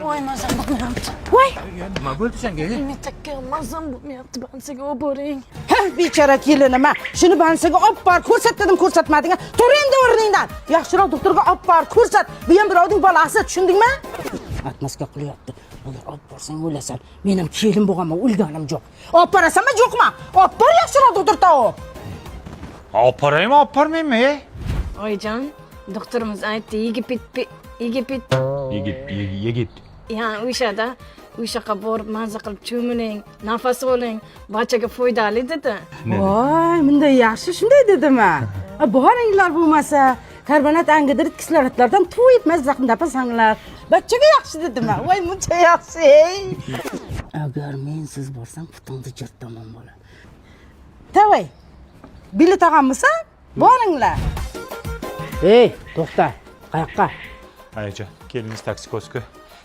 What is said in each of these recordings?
Voy mazam bo'lmayapti. Voy, Nima bo'ldi senga? metakka mazam bo'lmayapti. Bansiga olib boring. Ha, bechora kelinim, shuni bansiga olib bor, ko'rsat dedim, ko'rsatmading. Tur endi o'rningdan. Yaxshiroq doktorga olib bor, ko'rsat. Bu ham birovning bolasi, tushundingmi? Atmasga qilyapti. Agar olib borsang o'lasan. Men ham kelin bo'lganman, o'lganim yo'q. Olib borasanmi, yo'qmi? Olib bor yaxshiroq doktorga. Olib boraymi, olib bormaymi? Oyjon, doktorimiz aytdi, Yigit. Yani o'shaqa borib maza qilib cho'miling, nafas oling, barchaga foydali dedi. Voy, bunday yaxshi shunday dedimi? Boringlar bo'lmasa, karbonat angidrid kislorodlardan tuv etmas zaqim tapasanglar. Barchaga yaxshi dedimi? Voy, buncha yaxshi. Agar mensiz borsam, putingni jirtaman bola. Tavoy. Bilet olganmisan? Boringlar. Ey, to'xta. Qayoqqa? Ayajon, keliniz taksi ko'zku.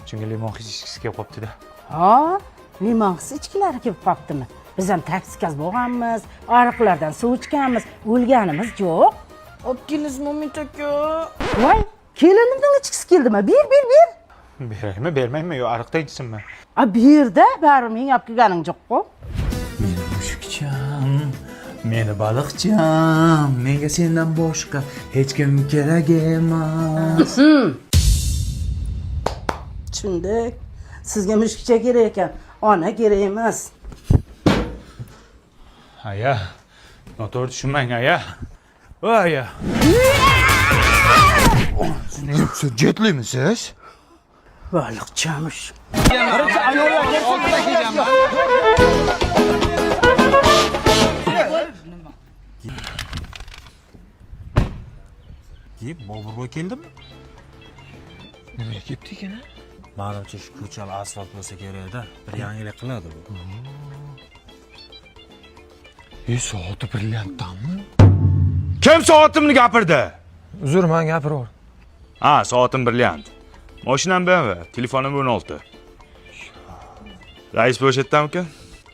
Chunki limon his kelib qopti-da. Ha, limon ichkilari kelib qoptimi? Biz ham taksikaz bo'lganmiz, ariqlardan suv ichganmiz, o'lganimiz yo'q. Olib kelingizmi, metakka? Voy, kelinimning ichkisi keldimi? Bir. Beraymi, bermaymi, yo ariqda ichsinmi? Birda bari men olib kelganing yo'q-ku. Meni mushukcham, meni baliqcham, menga sendan boshqa hech kim kerak emas. Tushundik. Sizga mushukcha kerak ekan, ona kerak emas. Aya, noto'g'ri tushunmang, aya. Aya. Siz jetlimisiz? Baliqchamish. Boburboy keldimi? Nimaga kelibdi ekan? Menimcha shu ko'chali asfalt bo'lsa kerak-da, bir yangilik qiladi bu. Soati brilliantdanmi? Kim soatimni gapirdi? Uzr, men gapiraver. Ha, soatim brilliant. Mashinam BMW, telefonim 16. Rais bo'shatdami-ku?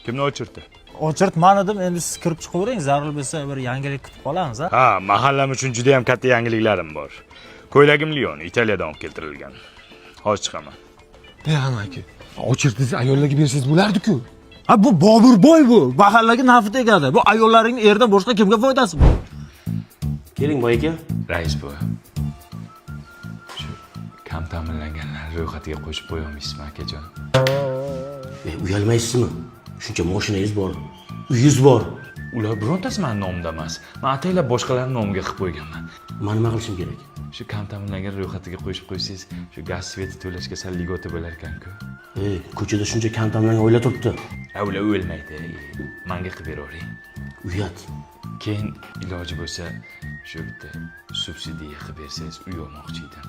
Kimni o'chirdi? O'chirt men edim, endi siz kirib chiqavering, zarur bo'lsa bir yangilik kutib qolamiz, ha? Ha, mahallam uchun juda ham katta yangiliklarim bor. Ko'ylagim Lion, Italiyadan olib keltirilgan. Hozir chiqaman. Amaki, o'chirdingiz ayollarga bersangiz bo'lardi-ku. Ha, bu Boburboy bu. Mahallaga nafi tegadi. Bu ayollaringning erdan boshqa kimga foydasi bor? Keling boy aka. Rais bu. Shu kam ta'minlanganlar ro'yxatiga qo'shib qo'yolmaysizmi, akajon? Uyalmaysizmi? Shuncha mashinangiz bor, uyingiz bor. Ular birontasi meni nomimda emas. Men ataylab boshqalarning nomiga qilib qo'yganman. Men nima qilishim kerak? Shu kam ta'minlangan ro'yxatiga qo'yib qo'ysangiz, shu gaz sveti to'lashga sal ligota bo'lar ekan-ku. Ko'chada shuncha kam ta'minlangan oila turibdi. Ular o'lmaydi. Menga qilib beravering. Uyat. Keyin iloji bo'lsa, shu bitta subsidiya qilib bersangiz uy olmoqchi edim.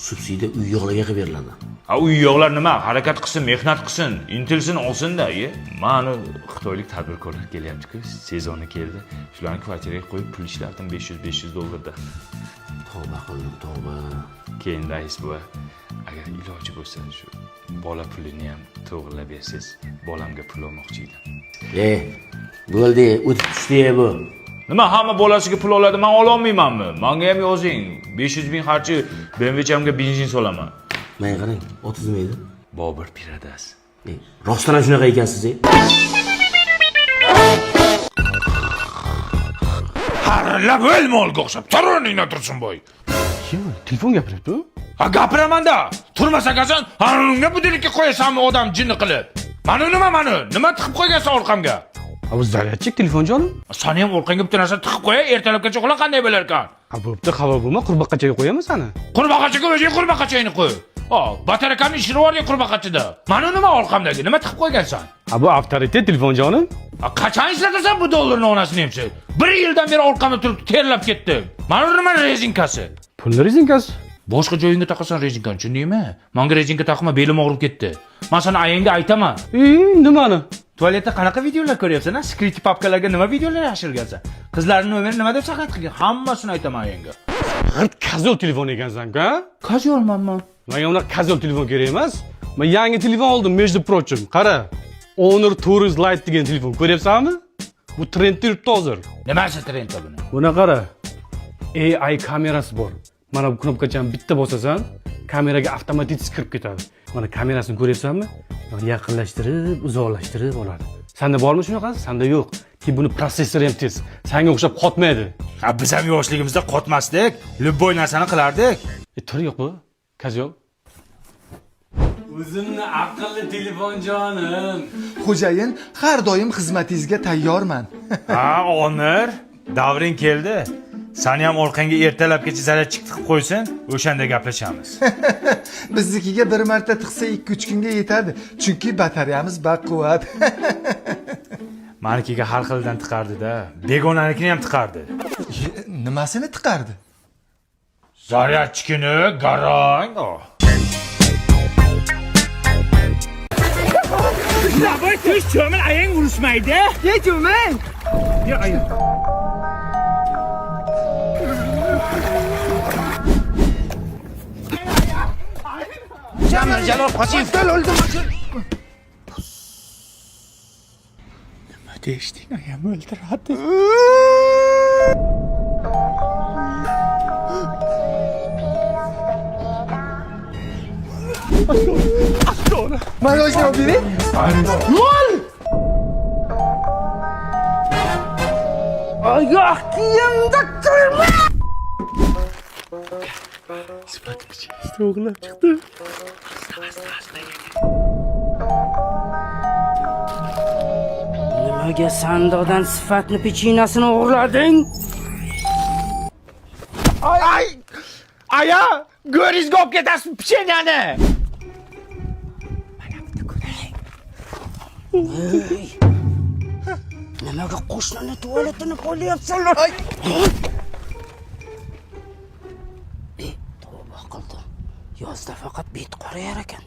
Subsidiya uy yo'qlarga qilib beriladi. Uy yo'qlar nima? Harakat qilsin, mehnat qilsin, intilsin, olsin-da. Mani xitoylik tadbirkorlar kelyapti-ku, sezoni keldi. Shularni kvartiraga qo'yib pul ishlatdim $500 Tavba qildim, tavba. Keyin rais buva, agar iloji bo'lsa, shu bola pulini ham to'g'rilab bersangiz, bolamga pul olmoqchi edim. Bo'ldi, o'tib tushdi bu. Nima, hamma bolasiga pul oladi, men ola olmaymanmi? Menga ham yozing. 500 ming harchi BMW'chamga benzin solaman. Menga qarang, otingiz nima edi? Bobur Piradas. Rostdan ham shunaqa ekansiz. Harlab o'lmolga o'xshab, taroningdan tursin boy. Kim? Telefon gapiryapti. Ha, gapiraman-da. Turmasa qasan, unga budilikka qo'yasanmi odam jinni qilib? Nima tiqib qo'ygansan orqamga? Bu zaryadchik telefon jonim. Seni ham orqangga bitta narsa tiqib qo'ya, ertalabgacha uxla qanday bo'lar ekan? Ha, bo'pti, xabar bo'lma, qurbaqachaga qo'yamiz seni. Qurbaqachaga o'zing qurbaqachangni qo'y. Batarakamni ishini bor qurbaqachida. Mana nima orqamdagi? Nima tiqib qo'ygansan? Ha, bu avtoritet telefon jonim. Qachon ishlatasan bu dollarni onasini ham sen? 1 yildan beri orqamda turib terlab ketdim. Mana nima rezinkasi? Pul rezinkasi. Boshqa joyingga taqasan rezinkani, tushundingmi? Menga rezinka taqma, belim og'rib ketdi. Men sana ayangga aytaman. Nimani? Tualetda qanaqa videolar ko'ryapsan? Secret papkalarga nima videolar yashirgansan? Qizlarning nomerini nima deb saqlab qilgan? Hammasini aytaman ayangga. G'irt kazol telefon ekansan-ku, ha? Kazolmanman. Menga unaqa kazol telefon kerak emas. Men yangi telefon oldim, между прочим. Qara. Honor Tourist Lite degan telefon ko'ryapsanmi? Bu trendda yuribdi hozir. Nimasi trendda buni? Buni qara. AI kamerasi bor. Mana bu knopkachani bitta bosasan, kameraga avtomatik kirib ketadi. Mana kamerasini ko'ryapsanmi? Yaqinlashtirib, uzoqlashtirib oladi. Senda bormi shunaqasi? Senda yo'q. Ki buni protsessori ham tez. Senga o'xshab qotmaydi. Ha, biz ham yoshligimizda qotmasdik, любой narsani qilardik. Tur yo'q bu. Kazyob. O'zimni aqlli telefon jonim. Xo'jayin, har doim xizmatingizga tayyorman. Ha, Onir, davring keldi. Seni ham orqangga ertalabgacha zaryadchik tiqib qo'ysin, o'shanda gaplashamiz. Biznikiga bir marta tiqsa 2-3 kunga yetadi, chunki batareyamiz baquvvat. Manikiga har xildan tiqardi-da, begonanikini ham tiqardi. Nimasini tiqardi? Zaryadchikini garang. Navoy tush cho'mil ayang urishmaydi. Ye cho'mil. Yo ayang. Jamil Jalol Qochiyev o'ldim. Nima deyishding? Ayam o'ldiradi. Marojna bering. Mol! Oyoq kiyimda kirma! O'g'lim chiqdi. Nimaga sandoqdan sifatni pechinasini o'g'irlading? Ay! Aya, go'ringizga olib ketasiz pichenyani. Nimaga qo'shnini tualetini qo'yapsanlar? Tavba qildim. Yozda faqat bet qorayar ekan.